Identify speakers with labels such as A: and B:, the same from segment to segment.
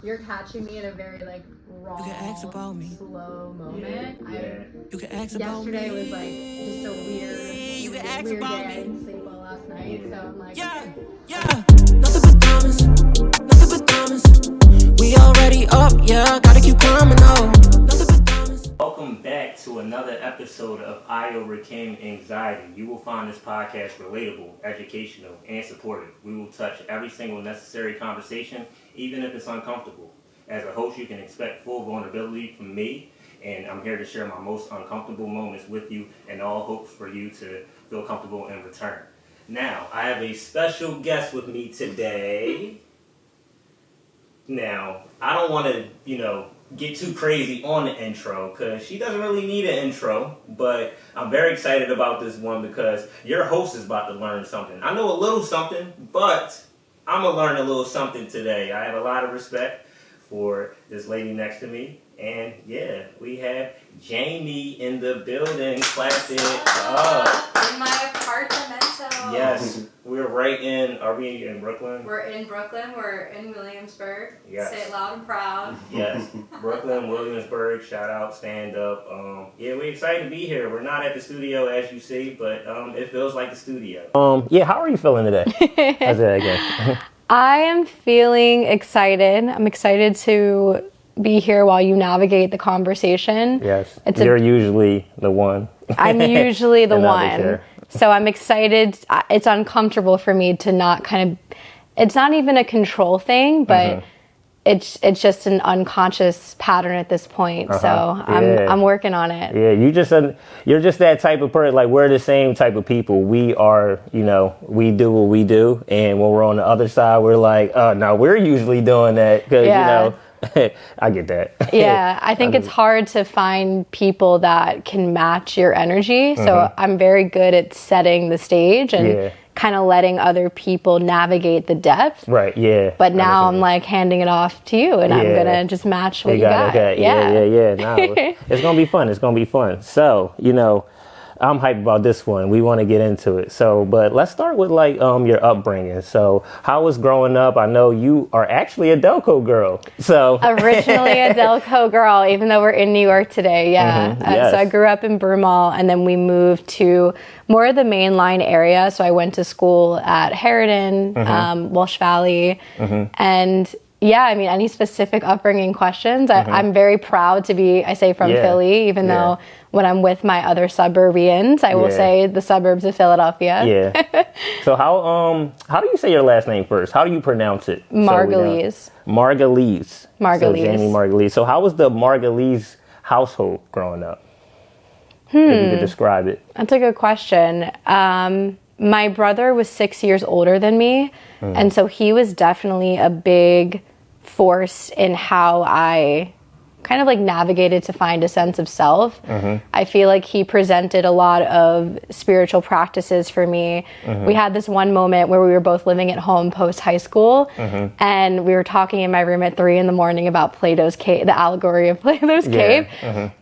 A: You're catching me in a very like raw, slow moment. Yesterday was like just a weird day. I didn't sleep well last night, so I'm like, okay.
B: Nothing but diamonds, nothing but diamonds. We already up, yeah, gotta keep climbing up. Nothing but diamonds.
C: Welcome back to another episode of iOvercameAnxiety. You will find this podcast relatable, educational, and supportive. We will touch every single necessary conversation, even if it's uncomfortable. As a host, you can expect full vulnerability from me, and I'm here to share my most uncomfortable moments with you and all hopes for you to feel comfortable in return. Now, I have a special guest with me today. Now, I don't want to, get too crazy on the intro because she doesn't really need an intro, but I'm very excited about this one because your host is about to learn something. I know a little something, but I'm going to learn a little something today. I have a lot of respect for this lady next to me, and yeah, we have Jamie in the building. Clap it up.
D: In my apartamento.
C: Yes, we're right in, are we in Brooklyn?
D: We're in Brooklyn. We're in Williamsburg.
C: Yes.
D: Say it loud and proud.
C: Yes, Brooklyn, Williamsburg, shout out, stand up. Yeah, we're excited to be here. We're not at the studio as you see, but it feels like the studio. Yeah, how are you feeling today? How's that again?
A: I am feeling excited. I'm excited to be here while you navigate the conversation.
C: Yes, you're usually the one.
A: I'm usually the
C: And I'll be
A: one.
C: here.
A: So I'm excited. It's uncomfortable for me to not it's not even a control thing, but it's just an unconscious pattern at this point. So I'm working on it.
C: Yeah, you're just that type of person. Like, we're the same type of people. We are, we do what we do, and when we're on the other side, we're like, no, we're usually doing that because I get that.
A: Yeah, I think it's hard to find people that can match your energy. So I'm very good at setting the stage and kind of letting other people navigate the depth. Right, yeah. But now I'm like handing it off to you, and I'm going to just match what you got.
C: Yeah. No, it's going to be fun. It's going to be fun. So, I'm hyped about this one. We want to get into it. So, but let's start with like your upbringing. So, how was growing up? I know you are actually a Delco girl. So
A: originally a Delco girl, even though we're in New York today. Yeah.
C: Yes.
A: So I grew up in Broomall, and then we moved to more of the mainline area. So I went to school at Harridan, Walsh Valley, and yeah, I mean, any specific upbringing questions? I'm very proud to be, I say, from Philly, even though when I'm with my other suburbians, I will say the suburbs of Philadelphia.
C: Yeah. So how do you say your last name first? How do you pronounce it?
A: Margulies.
C: Margulies. So Jamie Margulies. So how was the Margulies household growing up? If you could describe it.
A: That's a good question. My brother was 6 years older than me, and so he was definitely a big force in how I kind of like navigated to find a sense of self. I feel like he presented a lot of spiritual practices for me. We had this one moment where we were both living at home post high school, and we were talking in my room at 3 a.m. about Plato's cave, the allegory of Plato's cave.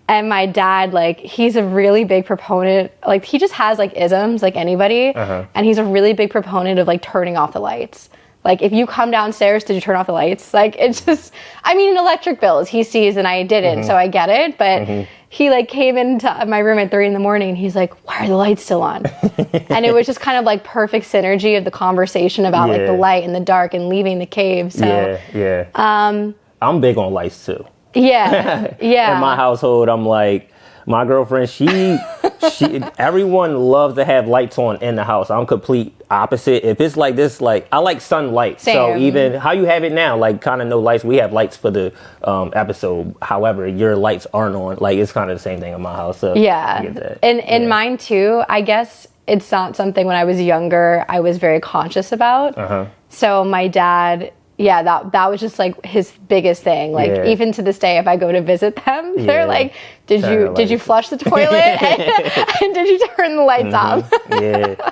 A: And my dad, like, he's a really big proponent, like, he just has like isms like anybody, and he's a really big proponent of like turning off the lights. Like, if you come downstairs, did you turn off the lights? Like, it's just, I mean, electric bills he sees and I didn't, so I get it. But he like came into my room at 3 a.m. and he's like, why are the lights still on? And it was just kind of like perfect synergy of the conversation about like the light and the dark and leaving the cave. So
C: I'm big on lights too.
A: Yeah.
C: In my household, I'm like, my girlfriend, she everyone loves to have lights on in the house. I'm complete opposite. If it's like this, like, I like sunlight.
A: Same.
C: So even how you have it now, like, kind of no lights. We have lights for the episode. However, your lights aren't on. Like, it's kind of the same thing in my house. So
A: yeah.
C: I get that.
A: And mine too, I guess it's not something when I was younger I was very conscious about. So my dad, that was just like his biggest thing. Like even to this day, if I go to visit them, they're like, "Did you flush the toilet? and did you turn the lights off?"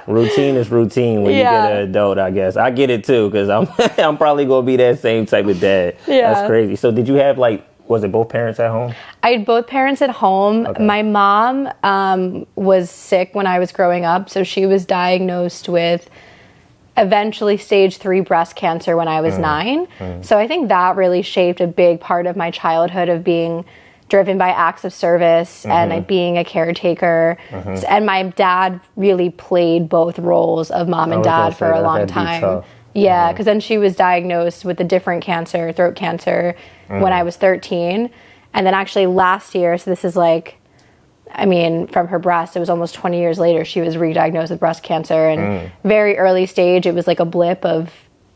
C: Routine is routine when you get an adult. I guess I get it too because I'm probably gonna be that same type of dad. That's crazy. So did you have like? Was it both parents at home?
A: I had both parents at home. Okay. My mom was sick when I was growing up, so she was diagnosed with eventually stage 3 breast cancer when I was 9. So I think that really shaped a big part of my childhood of being driven by acts of service and like being a caretaker. And my dad really played both roles of mom and dad for a long time. Yeah, because then she was diagnosed with a different cancer, throat cancer, when I was 13. And then actually last year, so this is like, I mean, from her breast, it was almost 20 years later, she was re-diagnosed with breast cancer. And very early stage, it was like a blip of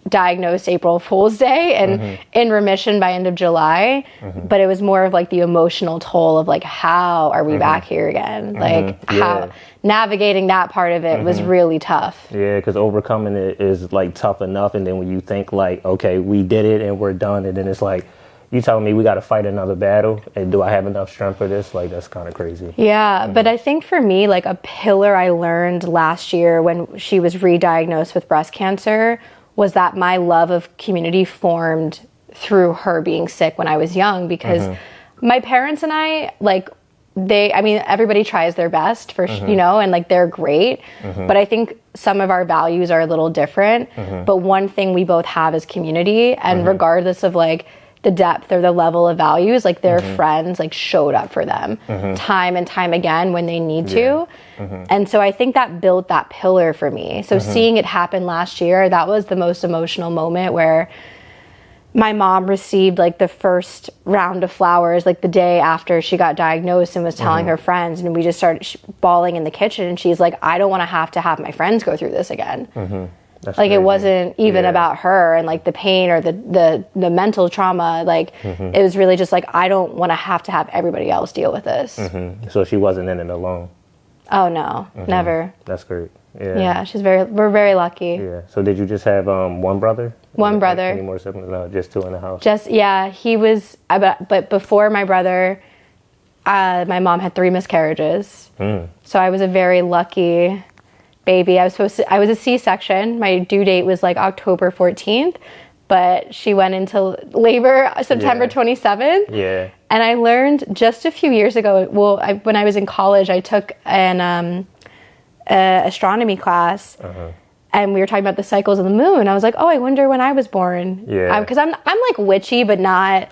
A: diagnosed April Fool's Day and in remission by end of July. But it was more of like the emotional toll of like, how are we back here again? Like how navigating that part of it was really tough.
C: Yeah, because overcoming it is like tough enough. And then when you think like, okay, we did it and we're done. And then it's like, you telling me we got to fight another battle, and do I have enough strength for this? Like, that's kind of crazy.
A: Yeah, but I think for me, like a pillar I learned last year when she was re-diagnosed with breast cancer was that my love of community formed through her being sick when I was young, because my parents and I, like, I mean, everybody tries their best for, you know, and like they're great, but I think some of our values are a little different. But one thing we both have is community, and regardless of like the depth or the level of values, like their friends like showed up for them time and time again when they need to. And so I think that built that pillar for me. So seeing it happen last year, that was the most emotional moment, where my mom received like the first round of flowers like the day after she got diagnosed and was telling her friends, and we just started bawling in the kitchen, and she's like, I don't want to have my friends go through this again. That's like crazy. It wasn't even about her and like the pain or the mental trauma. Like it was really just like, I don't want to have everybody else deal with this.
C: So she wasn't in it alone.
A: Oh no, never.
C: That's great.
A: Yeah, we're very lucky.
C: Yeah. So did you just have one brother?
A: One brother.
C: Any more siblings? No, just 2 in the house.
A: He was. But before my brother, my mom had 3 miscarriages. So I was a very lucky baby. I was a C-section. My due date was like October 14th, but she went into labor September 27th. Yeah. And I learned just a few years ago, when I was in college, I took an astronomy class, and we were talking about the cycles of the moon. I was like, oh, I wonder when I was born. Yeah. Because I'm like witchy, but not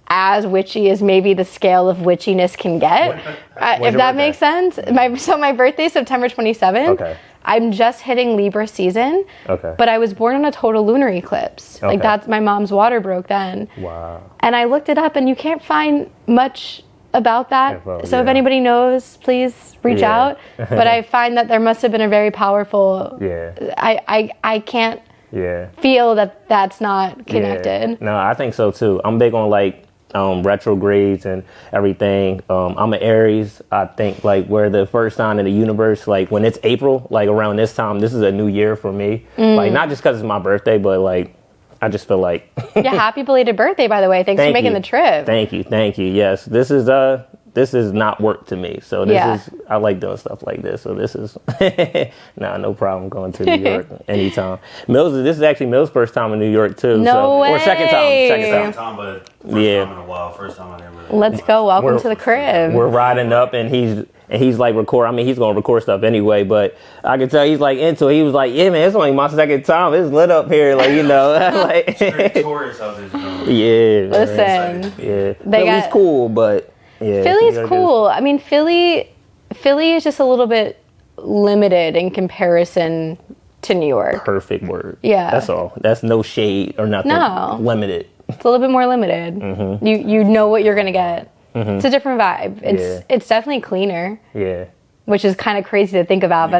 A: as witchy as maybe the scale of witchiness can get, if that makes sense. My birthday's September 27th. Okay. I'm just hitting Libra season. Okay. But I was born on a total lunar eclipse. Okay. Like that's my mom's water broke then. Wow. And I looked it up, and you can't find much about that. So if anybody knows, please reach out. But I find that there must have been a very powerful. I can't feel that that's not connected.
C: No, I think so too. I'm big on like retrogrades and everything. I'm an Aries. I think like we're the first sign in the universe. Like when it's April, like around this time, this is a new year for me. Like not just because it's my birthday, but like I just feel like
A: happy belated birthday, by the way. Thanks for making the trip.
C: Thank you. Yes, this is not work to me. So this is, I like doing stuff like this. So this is no problem going to New York anytime. This is actually Mill's first time in New York too.
A: No way.
C: Or second time,
E: but first time in a while. First time I ever.
A: Let's go. Welcome to the crib.
C: We're riding up, and he's like record. I mean, he's gonna record stuff anyway, but I can tell he's like into it. He was like, "Yeah, man, it's only my second time. It's lit up here, like you know." Like
E: straight tourists out there.
C: Yeah.
A: Listen.
C: Yeah. Philly's cool, but yeah.
A: Philly's cool. I mean, Philly is just a little bit limited in comparison to New York.
C: Perfect word.
A: Yeah.
C: That's all. That's no shade or nothing.
A: No.
C: Limited.
A: It's a little bit more limited. You know what you're gonna get. It's a different vibe. It's definitely cleaner. Yeah. Which is kind of crazy to think about.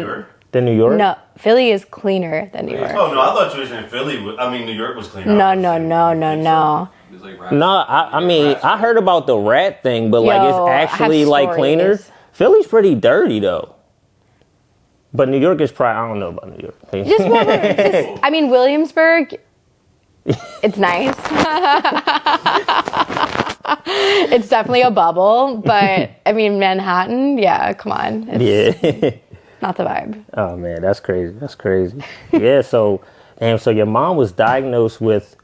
C: Than New York?
A: No, Philly is cleaner than New York.
E: Oh no, I thought you were saying Philly. New York was cleaner.
A: No.
C: No, I mean, I heard about the rat thing, but like it's actually like cleaner. Philly's pretty dirty though. But New York is probably, I don't know about New York.
A: I mean, Williamsburg, it's nice. It's definitely a bubble, but I mean, Manhattan, yeah, come on. It's not the vibe.
C: Oh man, that's crazy. Yeah, so your mom was diagnosed with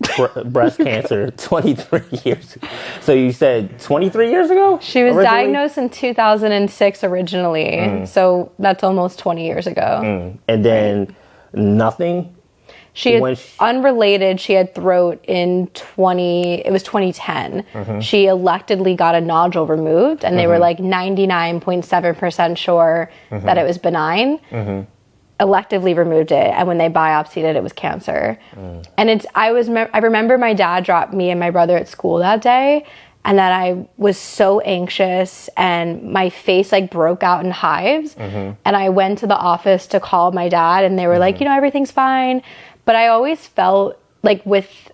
C: breast cancer 23 years ago. So you said 23 years ago?
A: She was diagnosed in 2006 originally. So that's almost 20 years ago.
C: And then nothing
A: She had, unrelated, she had throat in 2010. She electedly got a nodule removed, and they were like 99.7% sure that it was benign. Electively removed it, and when they biopsied it, it was cancer. And I remember my dad dropped me and my brother at school that day, and that I was so anxious, and my face like broke out in hives. And I went to the office to call my dad, and they were like, everything's fine. But I always felt like with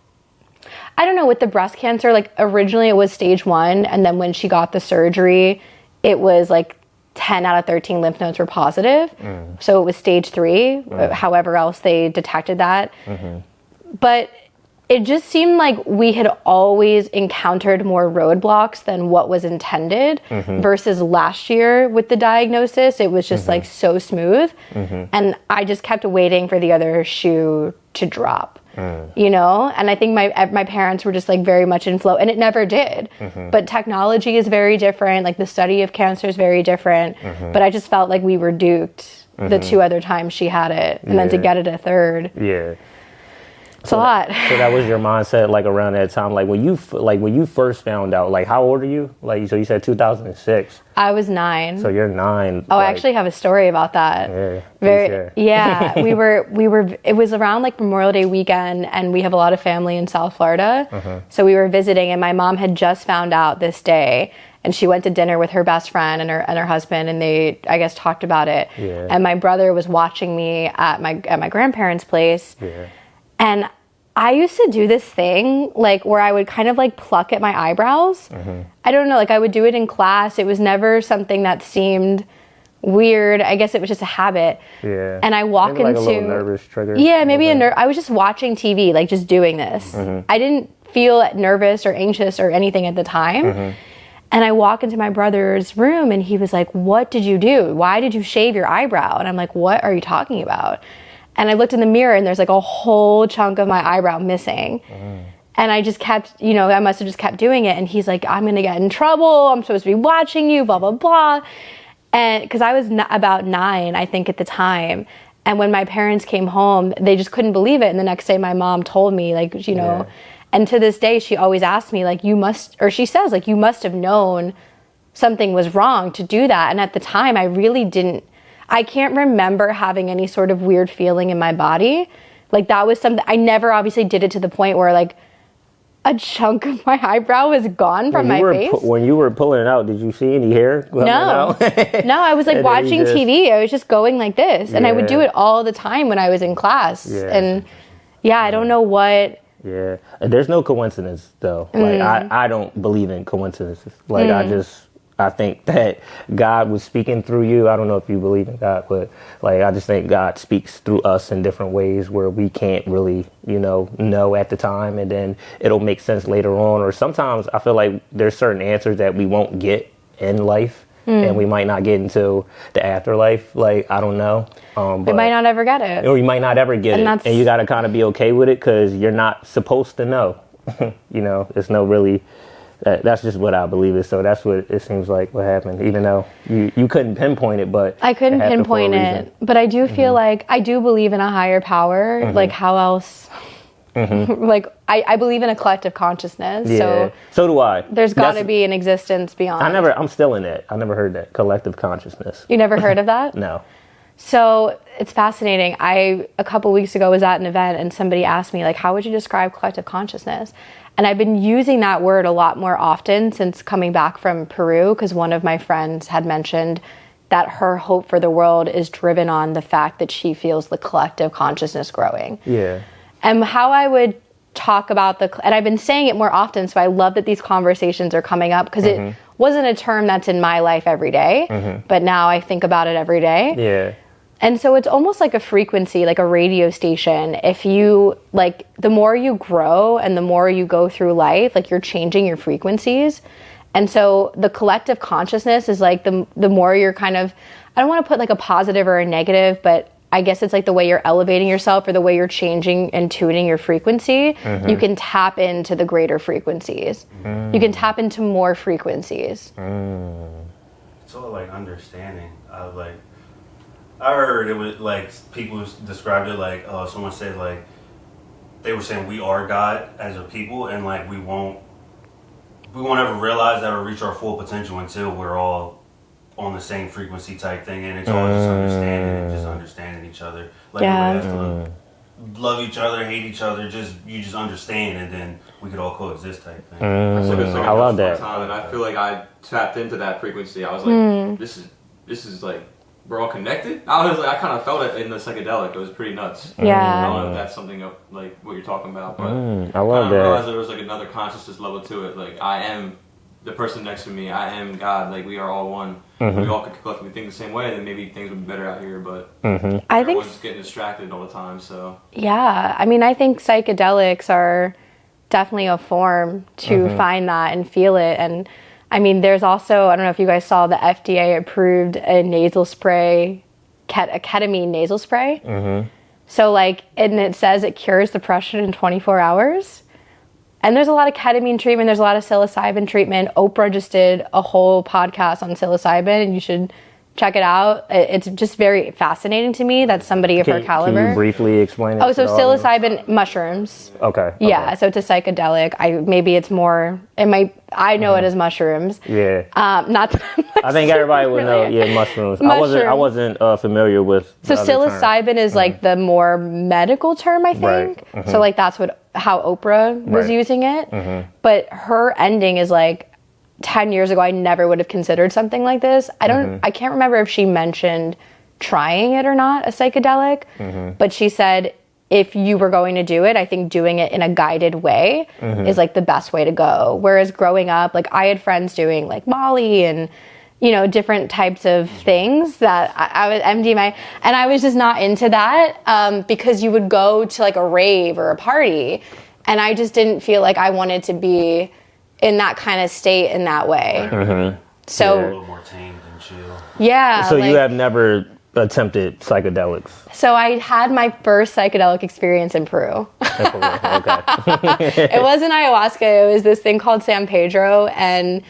A: the breast cancer, like originally it was stage 1, and then when she got the surgery, it was like 10 out of 13 lymph nodes were positive. So it was stage 3, however else they detected that. But it just seemed like we had always encountered more roadblocks than what was intended versus last year with the diagnosis. It was just like so smooth. And I just kept waiting for the other shoe to drop, and I think my parents were just like very much in flow, and it never did. But technology is very different. Like the study of cancer is very different. But I just felt like we were duped the 2 other times she had it. And then to get it a third.
F: Yeah.
A: It's a lot.
F: So that was your mindset, like around that time, like when you first found out, like how old are you? Like, so you said 2006.
A: I was 9.
F: So you're 9.
A: Oh, I actually have a story about that.
F: Yeah.
A: We were. It was around like Memorial Day weekend, and we have a lot of family in South Florida. So we were visiting, and my mom had just found out this day, and she went to dinner with her best friend and her husband, and they, I guess, talked about it.
F: Yeah.
A: And my brother was watching me at my grandparents' place.
F: Yeah.
A: And I used to do this thing, like, where I would kind of, like, pluck at my eyebrows. I don't know, like, I would do it in class. It was never something that seemed weird. I guess it was just a habit.
F: Yeah.
A: And I walk
F: maybe
A: into...
F: like a little nervous trigger.
A: Yeah, maybe I was just watching TV, like, just doing this. I didn't feel nervous or anxious or anything at the time. And I walk into my brother's room, and he was like, "What did you do? Why did you shave your eyebrow?" And I'm like, "What are you talking about?" And I looked in the mirror, and there's like a whole chunk of my eyebrow missing. And I just kept, I must have just kept doing it. And he's like, "I'm going to get in trouble. I'm supposed to be watching you, blah, blah, blah." And because I was about 9, I think, at the time. And when my parents came home, they just couldn't believe it. And the next day my mom told me, like, and to this day, she always asks me, like, she says, like, "You must have known something was wrong to do that." And at the time, I really didn't. I can't remember having any sort of weird feeling in my body. Like, that was something, I never obviously did it to the point where, like, a chunk of my eyebrow was gone from my face.
F: When you were pulling it out, did you see any hair coming out?
A: No, I was like watching TV. I was just going like this. And I would do it all the time when I was in class. And I don't know what.
F: Yeah. And there's no coincidence, though. Like, I don't believe in coincidences. Like, I think that God was speaking through you. I don't know if you believe in God, but like, I just think God speaks through us in different ways where we can't really, know at the time, and then it'll make sense later on. Or sometimes I feel like there's certain answers that we won't get in life, and we might not get into the afterlife. Like, I don't know.
A: We might not ever get it.
F: Or you might not ever get it. And you got to kind of be okay with it, because you're not supposed to know. It's no really... That's just what I believe is. So that's what it seems like what happened, even though you couldn't pinpoint it, but
A: I couldn't pinpoint it. But I do feel like I do believe in a higher power. Like, how else? Like, I believe in a collective consciousness.
F: Yeah. So do I.
A: There's got to be an existence beyond.
F: I'm still in it. I never heard that. Collective consciousness.
A: You never heard of that?
F: No.
A: So it's fascinating. A couple weeks ago was at an event, and somebody asked me, like, how would you describe collective consciousness? And I've been using that word a lot more often since coming back from Peru, because one of my friends had mentioned that her hope for the world is driven on the fact that she feels the collective consciousness growing.
F: Yeah.
A: And how I would talk about and I've been saying it more often, so I love that these conversations are coming up, because it wasn't a term that's in my life every day, but now I think about it every day.
F: Yeah.
A: And so it's almost like a frequency, like a radio station. If you, like, the more you grow and the more you go through life, like, you're changing your frequencies. And so the collective consciousness is like the more you're kind of, I don't want to put like a positive or a negative, but I guess it's like the way you're elevating yourself or the way you're ching and tuning your frequency, you can tap into the greater frequencies. You can tap into more frequencies.
E: It's all like understanding. I heard it was like people described it like, someone said like they were saying we are God as a people, and like we won't ever realize that or reach our full potential until we're all on the same frequency type thing, and it's all just understanding each other. Like we have to love each other, hate each other, you just understand, and then we could all coexist type thing.
F: I love that.
G: And I feel like I tapped into that frequency. I was like, this is like, we're all connected. I kind of felt it in the psychedelic. It was pretty nuts.
A: Yeah.
G: I don't know if that's something like what you're talking about, but
F: I love that.
G: I realized there was like another consciousness level to it. Like I am the person next to me. I am God. Like we are all one. We all could collectively think the same way. Then maybe things would be better out here. But
A: I
G: everyone's
A: think
G: getting distracted all the time. So
A: yeah, I mean, I think psychedelics are definitely a form to find that and feel it. And I mean, there's also, I don't know if you guys saw, the FDA approved a nasal spray, a ketamine nasal spray. So like, and it says it cures depression in 24 hours. And there's a lot of ketamine treatment. There's a lot of psilocybin treatment. Oprah just did a whole podcast on psilocybin, and you should check it out. It's just very fascinating to me that somebody of her caliber.
F: Can you briefly explain it?
A: Oh, so psilocybin mushrooms.
F: Okay.
A: Yeah, so it's a psychedelic. I know it as mushrooms.
F: Yeah.
A: Not.
F: I think everybody would know. Yeah, mushrooms. I wasn't familiar with.
A: So psilocybin is like the more medical term, I think.
F: Right.
A: So like that's how Oprah was using it. But her ending is like, 10 years ago, I never would have considered something like this. I can't remember if she mentioned trying it or not, a psychedelic, but she said, if you were going to do it, I think doing it in a guided way is like the best way to go. Whereas growing up, like I had friends doing like Molly and, you know, different types of things that I was MDMA, and I was just not into that because you would go to like a rave or a party, and I just didn't feel like I wanted to be in that kind of state in that way. So
E: A little more tamed and chill.
A: Yeah.
F: So you have never attempted psychedelics?
A: So I had my first psychedelic experience in Peru.
F: Okay.
A: It wasn't ayahuasca. It was this thing called San Pedro, and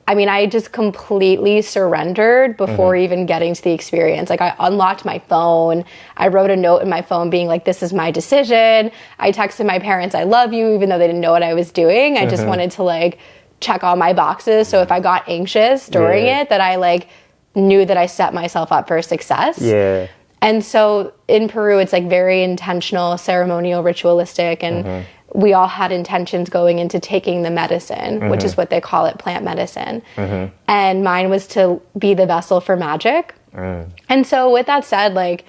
A: I mean, I just completely surrendered before even getting to the experience. Like I unlocked my phone. I wrote a note in my phone being like, this is my decision. I texted my parents, I love you, even though they didn't know what I was doing. I just wanted to like check all my boxes. So if I got anxious during it, that I like knew that I set myself up for success.
F: Yeah.
A: And so in Peru, it's like very intentional, ceremonial, ritualistic, and we all had intentions going into taking the medicine, which is what they call it, plant medicine. And mine was to be the vessel for magic. And so with that said, like,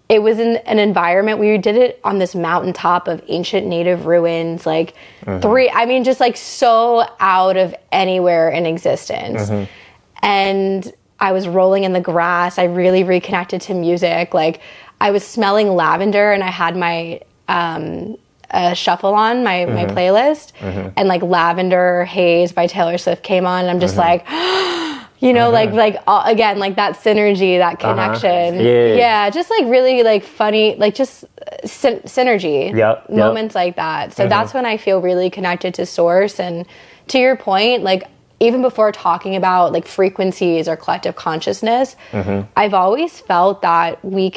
A: it was in an environment, we did it on this mountaintop of ancient native ruins, like just like so out of anywhere in existence. And I was rolling in the grass. I really reconnected to music. Like I was smelling lavender, and I had my shuffle on my playlist, and like Lavender Haze by Taylor Swift came on, and I'm just like, you know, again, like that synergy, that connection. Yeah, just like really like funny, like just synergy. Moments like that. So that's when I feel really connected to source. And to your point, like even before talking about like frequencies or collective consciousness, I've always felt that we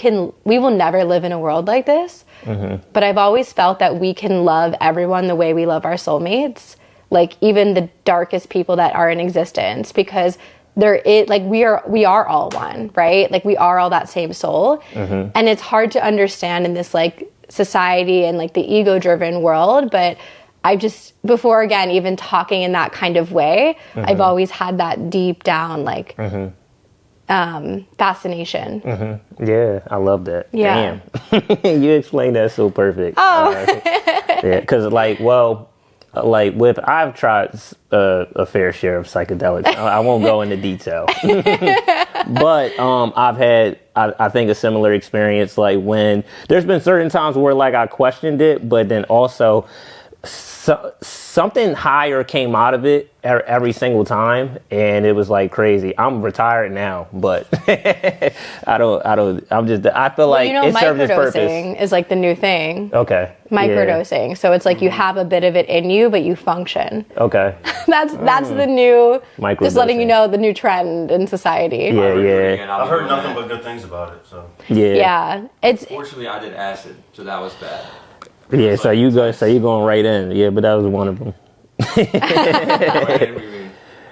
A: will never live in a world like this. But I've always felt that we can love everyone the way we love our soulmates, like even the darkest people that are in existence, because we are all one, right? Like we are all that same soul. And it's hard to understand in this like society and like the ego-driven world, but I've just, before again, even talking in that kind of way, I've always had that deep down, like, fascination.
F: Yeah, I love that.
A: Yeah.
F: Damn. You explained that so perfect.
A: Oh.
F: Yeah, because I've tried a fair share of psychedelics. I won't go into detail. But I've had, I think, a similar experience, like when there's been certain times where like I questioned it, but then also something higher came out of it every single time, and it was like crazy. I'm retired now, but I feel like
A: you know,
F: it served its purpose.
A: microdosing is like the new thing.
F: Okay.
A: Microdosing. So it's like you have a bit of it in you, but you function.
F: Okay.
A: That's the new,
F: Microdosing.
A: just letting you know, the new trend in society.
F: Yeah.
E: I've heard nothing but good things about it. So
A: Yeah.
G: Fortunately, I did acid, so that was bad.
F: Yeah, so you going right in. Yeah, but that was one of them.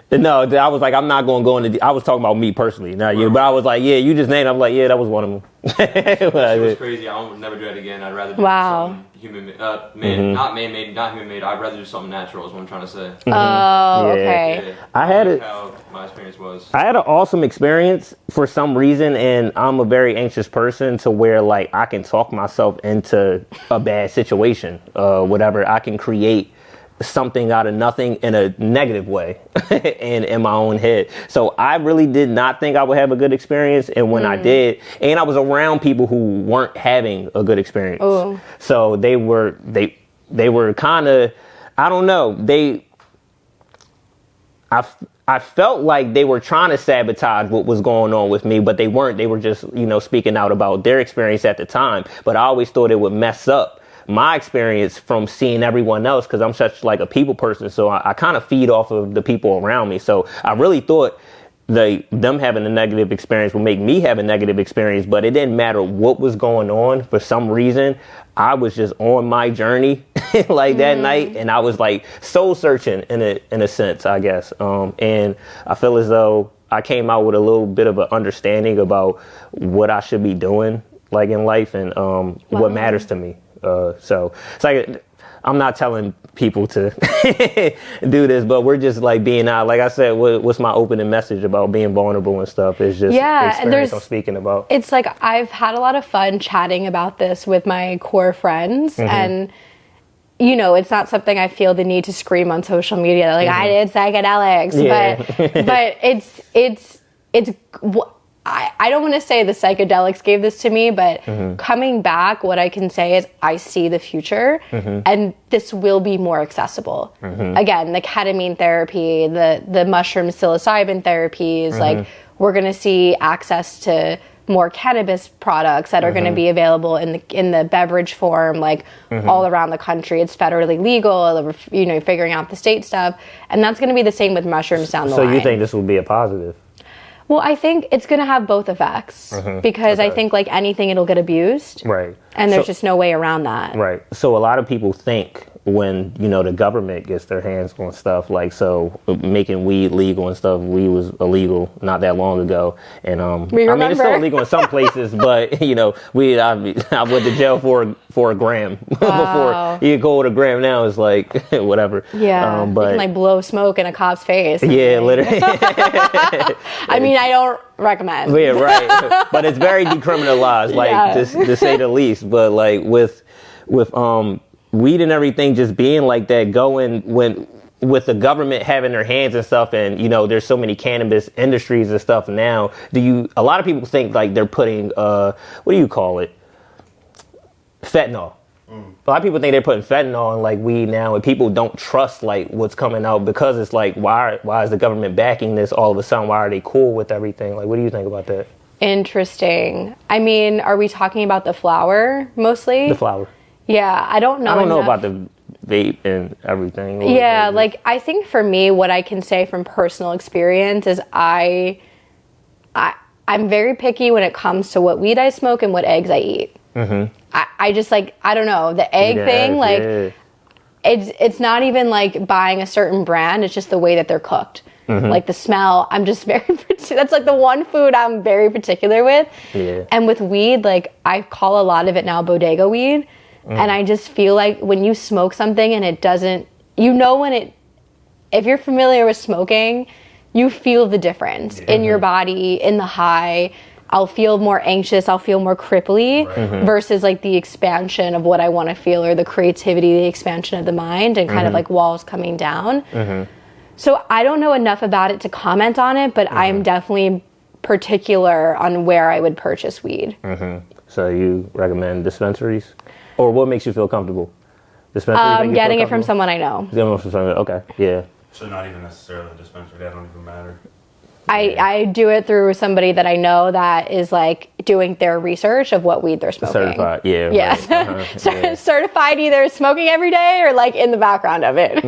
F: No, I was like, I'm not going to go into. I was talking about me personally, not you. But I was like, yeah, you just named. I'm like, yeah, that was one of them.
G: It was crazy. I would never do it again. I'd rather do something human, not man-made, not human-made. I'd rather do something natural. Is what I'm trying to say.
A: Oh, okay.
G: Yeah.
F: I had it.
G: How my experience was.
F: I had an awesome experience for some reason, and I'm a very anxious person to where like I can talk myself into a bad situation, whatever. I can create something out of nothing in a negative way in my own head. So I really did not think I would have a good experience. And when I did, and I was around people who weren't having a good experience. Ooh. So they were kind of, I don't know, I felt like they were trying to sabotage what was going on with me, but they weren't. They were just, speaking out about their experience at the time. But I always thought it would mess up my experience from seeing everyone else, because I'm such like a people person. So I kind of feed off of the people around me. So I really thought them having a negative experience would make me have a negative experience, but it didn't matter what was going on. For some reason, I was just on my journey like that night, and I was like soul searching in a sense, I guess. And I feel as though I came out with a little bit of an understanding about what I should be doing like in life and what matters to me. So it's like, I'm not telling people to do this, but we're just like being out. Like I said, what's my opening message about being vulnerable and stuff is just experience I'm speaking about.
A: It's like, I've had a lot of fun chatting about this with my core friends, and it's not something I feel the need to scream on social media. Like I did psychedelics, but I don't want to say the psychedelics gave this to me, but coming back, what I can say is I see the future, and this will be more accessible. Again, the ketamine therapy, the mushroom psilocybin therapies, like we're going to see access to more cannabis products that are going to be available in the beverage form, like all around the country. It's federally legal, figuring out the state stuff, and that's going to be the same with mushrooms down the line.
F: So you think this will be a positive?
A: Well, I think it's going to have both effects, because I think like anything, it'll get abused.
F: Right.
A: And there's just no way around that.
F: Right. So a lot of people think when, the government gets their hands on stuff, like, so making weed legal and stuff, weed was illegal not that long ago. And, I mean, it's still illegal in some places, but, weed, I went to jail for a gram. Before you go with a gram now, it's like, whatever.
A: Yeah.
F: But
A: you can like blow smoke in a cop's face.
F: Yeah, literally.
A: I mean, I don't recommend.
F: Yeah, right. But it's very decriminalized, like to say the least. But like with weed and everything just being like that, going with the government having their hands and stuff, and there's so many cannabis industries and stuff now. A lot of people think like they're putting what do you call it? Fentanyl. A lot of people think they're putting fentanyl in like weed now, and people don't trust like what's coming out, because it's like, why is the government backing this all of a sudden? Why are they cool with everything? Like, what do you think about that?
A: Interesting. I mean, are we talking about the flower mostly?
F: The flower.
A: Yeah, I don't know.
F: I don't know about the vape and everything.
A: Yeah, like I think for me, what I can say from personal experience is I'm very picky when it comes to what weed I smoke and what eggs I eat. I just like, I don't know, the egg thing, like it's not even like buying a certain brand, it's just the way that they're cooked. Like the smell, I'm just that's like the one food I'm very particular with. And with weed, like I call a lot of it now bodega weed. And I just feel like when you smoke something and it doesn't, if you're familiar with smoking, you feel the difference in your body, in the high. I'll feel more anxious, I'll feel more cripply, versus like the expansion of what I want to feel, or the creativity, the expansion of the mind, and kind of like walls coming down. So I don't know enough about it to comment on it, but I'm definitely particular on where I would purchase weed.
F: So you recommend dispensaries? Or what makes you feel comfortable? Dispensaries?
A: Getting it from someone I know.
F: Okay, yeah.
E: So not even necessarily a dispensary, that don't even matter.
A: I do it through somebody that I know that is like doing their research of what weed they're smoking.
F: Certified, yeah.
A: Yes.
F: Right.
A: Certified either smoking every day or like in the background of it.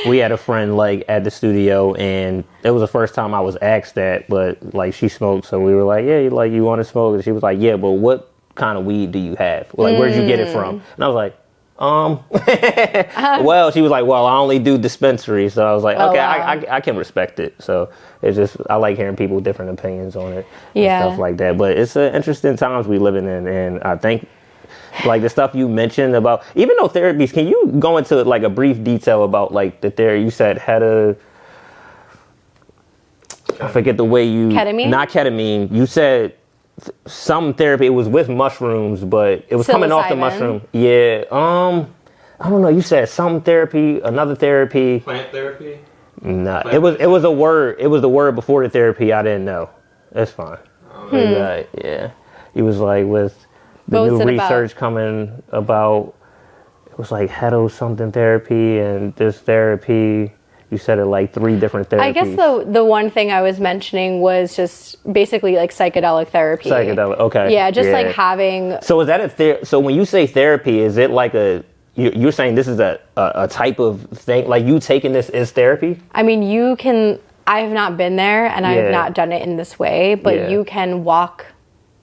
F: We had a friend like at the studio, and it was the first time I was asked that, but like she smoked, so we were like, yeah, like you want to smoke? And she was like, yeah, but what kind of weed do you have? Like, where'd you get it from? And I was like, Well, she was like, well, I only do dispensary. So I was like, okay,
A: wow.
F: I can respect it. So it's just, I like hearing people with different opinions on it
A: Yeah.
F: and stuff like that. But it's interesting times we living in. And I think like the stuff you mentioned about, even though therapies, can you go into like a brief detail about like the therapy? You said I forget the way you...
A: Ketamine?
F: Not ketamine. You said some therapy. It was with mushrooms, but it was coming off the
A: Psilocybin.
F: mushroom. Yeah. I don't know. You said some therapy, another therapy.
G: Plant therapy?
F: Nah. It was a word. It was the word before the therapy I didn't know. That's fine. Yeah. He was like with the
A: What was
F: new
A: it about?
F: research coming about. It was like hedo something therapy and this therapy. You said it like 3 different therapies.
A: I guess the one thing I was mentioning was just basically like psychedelic therapy.
F: Psychedelic, okay.
A: Yeah, just like having...
F: So is that so when you say therapy, is it like you're saying this is a type of thing, like you taking this is therapy?
A: I mean, I have not been there and I have not done it in this way, but you can walk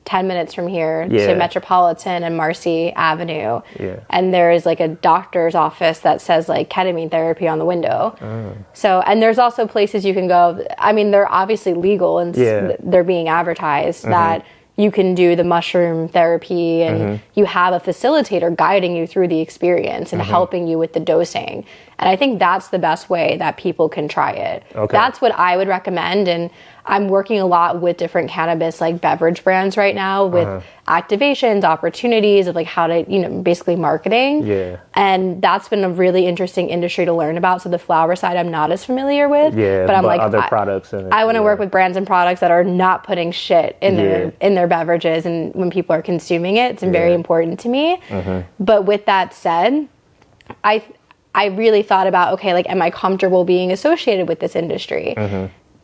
A: 10 minutes from here to Metropolitan and Marcy Avenue.
F: Yeah.
A: And there is like a doctor's office that says like ketamine therapy on the window. So, and there's also places you can go. I mean, they're obviously legal and they're being advertised that you can do the mushroom therapy and you have a facilitator guiding you through the experience and helping you with the dosing. And I think that's the best way that people can try it.
F: Okay.
A: That's what I would recommend. And I'm working a lot with different cannabis like beverage brands right now with activations, opportunities of like how to, basically marketing.
F: Yeah.
A: And that's been a really interesting industry to learn about. So the flower side I'm not as familiar with.
F: Yeah,
A: but I'm like
F: other products in it.
A: I want to work with brands and products that are not putting shit in their beverages and when people are consuming it. It's very important to me. But with that said, I really thought about, okay, like, am I comfortable being associated with this industry?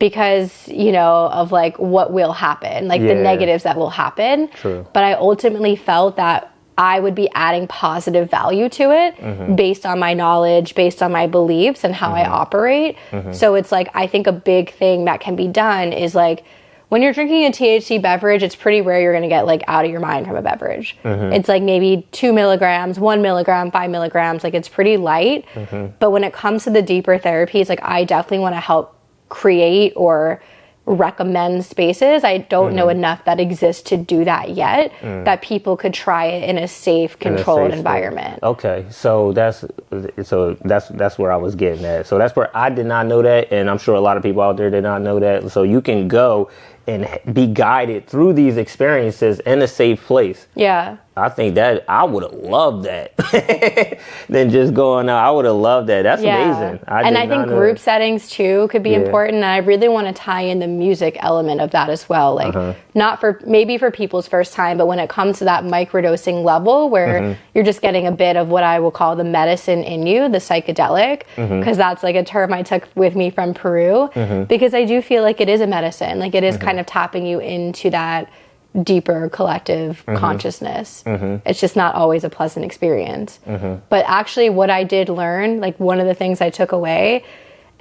A: Because, of like what will happen, like the negatives that will happen.
F: True.
A: But I ultimately felt that I would be adding positive value to it based on my knowledge, based on my beliefs and how I operate. So it's like, I think a big thing that can be done is like, when you're drinking a THC beverage, it's pretty rare you're going to get like out of your mind from a beverage. It's like maybe 2 milligrams, 1 milligram, 5 milligrams. Like it's pretty light. But when it comes to the deeper therapies, like I definitely want to help create or recommend spaces. I don't know enough that exist to do that yet, that people could try it in a safe, controlled environment.
F: Okay, so that's where I was getting at. So that's where I did not know that, and I'm sure a lot of people out there did not know that. So you can go and be guided through these experiences in a safe place.
A: Yeah.
F: I think that I would have loved that. Than just going out. I would have loved that. That's amazing.
A: I think group settings too could be important. And I really want to tie in the music element of that as well. Like not for maybe for people's first time, but when it comes to that microdosing level where you're just getting a bit of what I will call the medicine in you, the psychedelic, because that's like a term I took with me from Peru, because I do feel like it is a medicine. Like it is kind of tapping you into that deeper collective consciousness. It's just not always a pleasant experience. But actually what I did learn, like one of the things I took away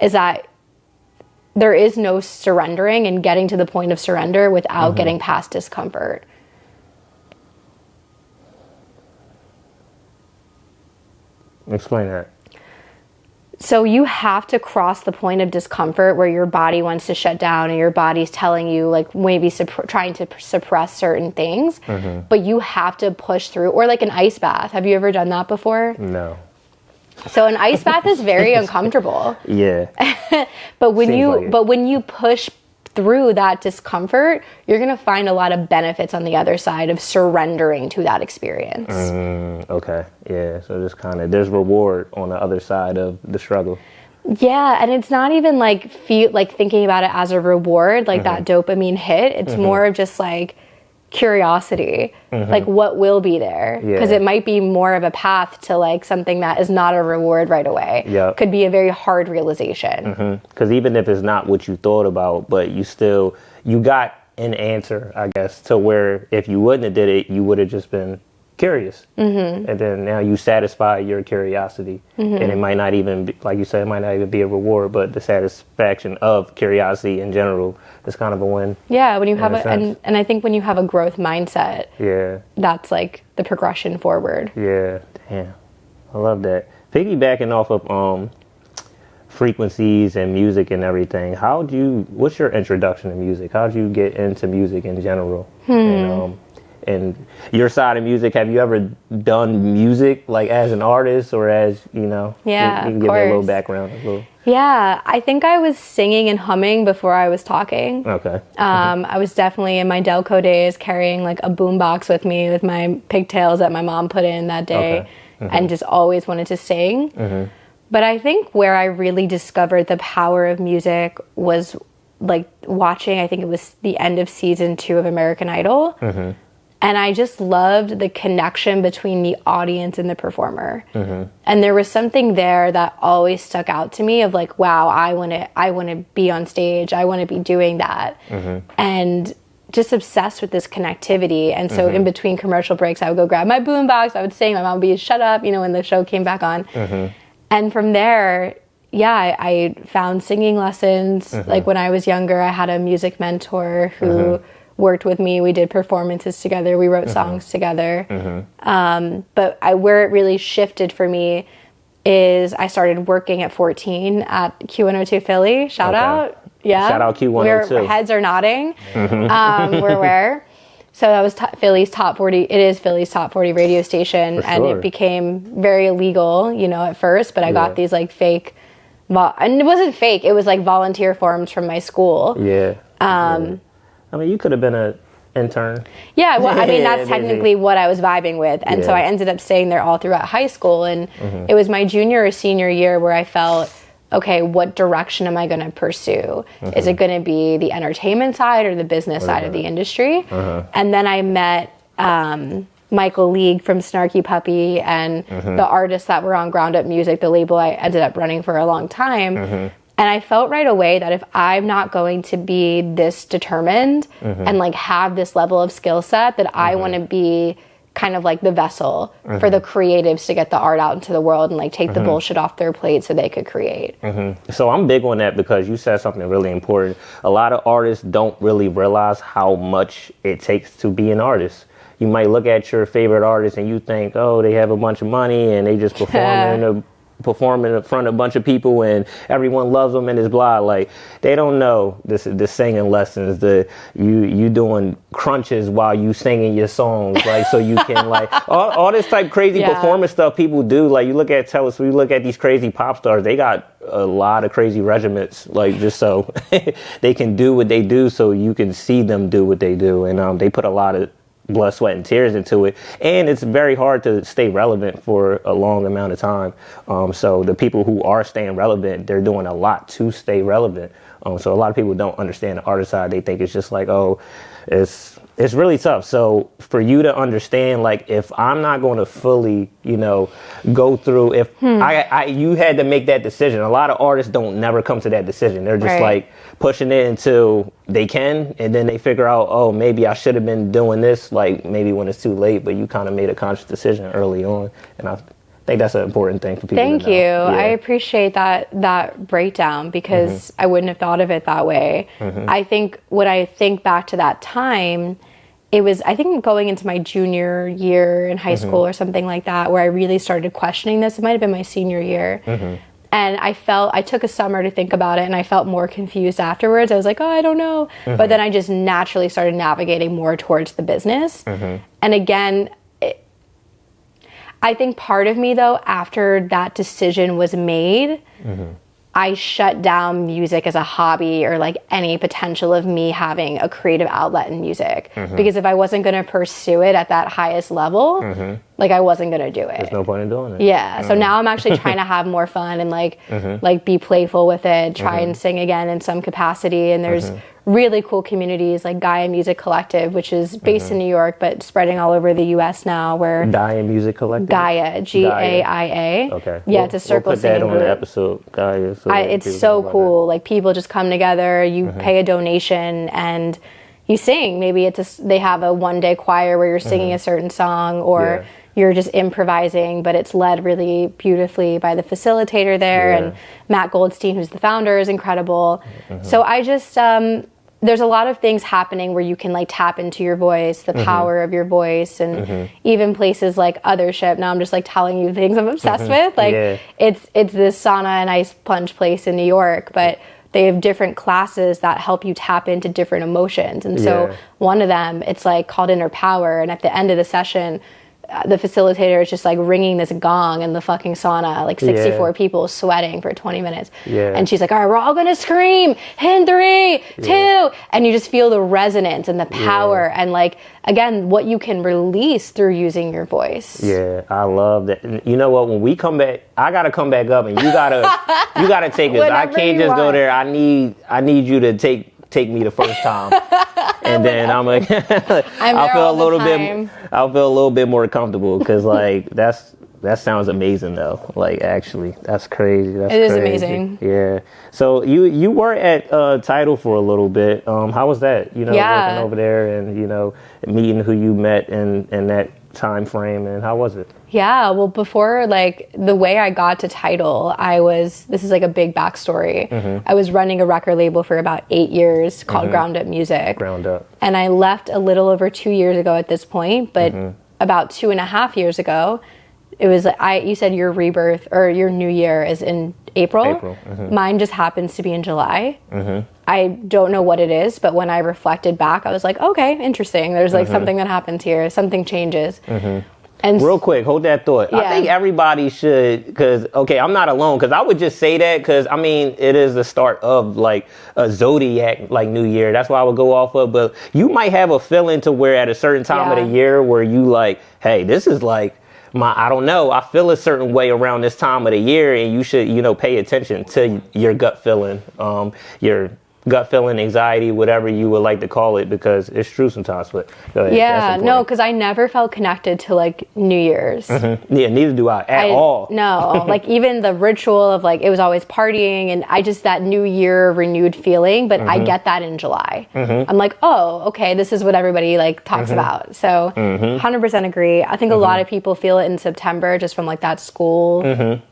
A: is that there is no surrendering and getting to the point of surrender without getting past discomfort.
F: Explain that.
A: So you have to cross the point of discomfort where your body wants to shut down and your body's telling you like maybe trying to suppress certain things, but you have to push through. Or like an ice bath. Have you ever done that before?
F: No.
A: So an ice bath is very uncomfortable.
F: Yeah.
A: But when you push through that discomfort, you're going to find a lot of benefits on the other side of surrendering to that experience.
F: Okay. Yeah. So there's reward on the other side of the struggle.
A: Yeah, and it's not even like thinking about it as a reward, like that dopamine hit. It's more of just like curiosity, like what will be there, because it might be more of a path to like something that is not a reward right away. Could be a very hard realization.
F: Because even if it's not what you thought about, but you got an answer, I guess, to where if you wouldn't have did it, you would have just been curious. And then now you satisfy your curiosity, and it might not even be, like you said, it might not even be a reward, but the satisfaction of curiosity in general is kind of a win.
A: Yeah, when you have and I think when you have a growth mindset,
F: yeah,
A: that's like the progression forward.
F: Yeah, damn. I love that. Piggybacking off of frequencies and music and everything, what's your introduction to music? How'd you get into music in general? And your side of music, have you ever done music like as an artist or as,
A: Yeah,
F: you can
A: of
F: give me a little
A: course.
F: background.
A: Yeah, I think I was singing and humming before I was talking.
F: Okay.
A: I was definitely in my Delco days carrying like a boombox with me with my pigtails that my mom put in that day and just always wanted to sing. But I think where I really discovered the power of music was like watching, I think it was the end of season 2 of American Idol. And I just loved the connection between the audience and the performer. And there was something there that always stuck out to me of like, wow, I want to be on stage. I want to be doing that. And just obsessed with this connectivity. And so in between commercial breaks, I would go grab my boombox. I would sing. My mom would be, shut up, when the show came back on. And from there, I found singing lessons. Like when I was younger, I had a music mentor who worked with me. We did performances together. We wrote songs together. But where it really shifted for me is I started working at 14 at Q102 Philly. Shout out. Yeah.
F: Shout out Q102.
A: Where heads are nodding. We're where. So that was Philly's top 40. It is Philly's top 40 radio station.
F: For
A: and
F: sure.
A: it became very illegal, at first. But I got these like fake, and it wasn't fake. It was like volunteer forms from my school.
F: Yeah. I mean, you could have been an intern.
A: Yeah, well, I mean, that's technically what I was vibing with. And so I ended up staying there all throughout high school. And it was my junior or senior year where I felt, okay, what direction am I going to pursue? Is it going to be the entertainment side or the business side of the industry? And then I met Michael League from Snarky Puppy and the artists that were on Ground Up Music, the label I ended up running for a long time. And I felt right away that if I'm not going to be this determined and like have this level of skill set, that I want to be kind of like the vessel for the creatives to get the art out into the world and like take the bullshit off their plate so they could create.
F: So I'm big on that because you said something really important. A lot of artists don't really realize how much it takes to be an artist. You might look at your favorite artist and you think, oh, they have a bunch of money and they just performing in front of a bunch of people and everyone loves them and it's blah. Like they don't know the singing lessons, you doing crunches while you singing your songs, like so you can like all this type crazy performance stuff people do. Like you look at you look at these crazy pop stars, they got a lot of crazy regiments, like just so they can do what they do, so you can see them do what they do, and they put a lot of blood, sweat, and tears into it, and it's very hard to stay relevant for a long amount of time. So the people who are staying relevant, they're doing a lot to stay relevant. So a lot of people don't understand the artist side. They think it's just like, oh, it's really tough. So for you to understand, like, if I'm not going to fully, go through, if you had to make that decision. A lot of artists don't never come to that decision. They're just like pushing it until they can, and then they figure out, oh, maybe I should have been doing this, like maybe when it's too late, but you kind of made a conscious decision early on. And I think that's an important thing for people
A: Thank
F: to know.
A: you.
F: Yeah.
A: I appreciate that breakdown because I wouldn't have thought of it that way. I think when I think back to that time, it was, I think, going into my junior year in high school or something like that, where I really started questioning this. It might have been my senior year. And I took a summer to think about it, and I felt more confused afterwards. I was like, oh, I don't know. But then I just naturally started navigating more towards the business. And again, I think part of me, though, after that decision was made, I shut down music as a hobby or like any potential of me having a creative outlet in music. Because if I wasn't going to pursue it at that highest level, like I wasn't going to do it.
F: There's no point in doing it.
A: Yeah. So now I'm actually trying to have more fun and like be playful with it, try and sing again in some capacity. And there's really cool communities like Gaia Music Collective, which is based in New York, but spreading all over the US now, where
F: Gaia Music Collective?
A: Gaia, Gaia.
F: Okay.
A: Yeah, it's a circle
F: we'll put that
A: singing
F: on the
A: group.
F: episode, Gaia. So
A: It's so cool. Like people just come together, you pay a donation and you sing. Maybe they have a one-day choir where you're singing a certain song, or you're just improvising, but it's led really beautifully by the facilitator there. And Matt Goldstein, who's the founder, is incredible. So I just, there's a lot of things happening where you can like tap into your voice, the power of your voice, and even places like Othership. Now I'm just like telling you things I'm obsessed with. Like it's this sauna and ice plunge place in New York, but they have different classes that help you tap into different emotions. And so one of them, it's like called Inner Power. And at the end of the session, the facilitator is just like ringing this gong in the fucking sauna, like 64 people sweating for 20 minutes. And she's like, all right, we're all gonna scream in 3, 2, and you just feel the resonance and the power and like, again, what you can release through using your voice.
F: Yeah, I love that. And you know what, when we come back, I gotta come back up and you gotta take us. I can't just go there. I need you to take me the first time. And then I'm like, I'll feel a little bit more comfortable because like that sounds amazing though. Like actually, that's crazy. It is
A: amazing.
F: Yeah. So you were at Tidal for a little bit. How was that? You know, working over there and you know meeting who you met in that time frame, and how was it?
A: Yeah, well, before, like, the way I got to Tidal, this is like a big backstory. I was running a record label for about 8 years called Ground Up Music.
F: Ground Up.
A: And I left a little over 2 years ago at this point, but about 2.5 years ago, it was like, you said your rebirth or your new year is in April. Mine just happens to be in July. I don't know what it is, but when I reflected back, I was like, okay, interesting. There's like something that happens here. Something changes. And
F: real quick, hold that thought. I think everybody should, because, okay, I'm not alone, because I would just say that, because, I mean, it is the start of, like, a zodiac, like, New Year. That's why I would go off of, but you might have a feeling to where at a certain time of the year where you, like, hey, this is, like, I don't know, I feel a certain way around this time of the year, and you should, you know, pay attention to your gut feeling, your gut feeling, anxiety, whatever you would like to call it, because it's true sometimes. But go ahead.
A: Yeah, no, because I never felt connected to like New Year's.
F: Yeah, neither do I at all.
A: No, like even the ritual of like, it was always partying, and I just, that New Year renewed feeling, but I get that in July. I'm like, oh, okay, this is what everybody like talks about. So 100% agree. I think a lot of people feel it in September just from like that school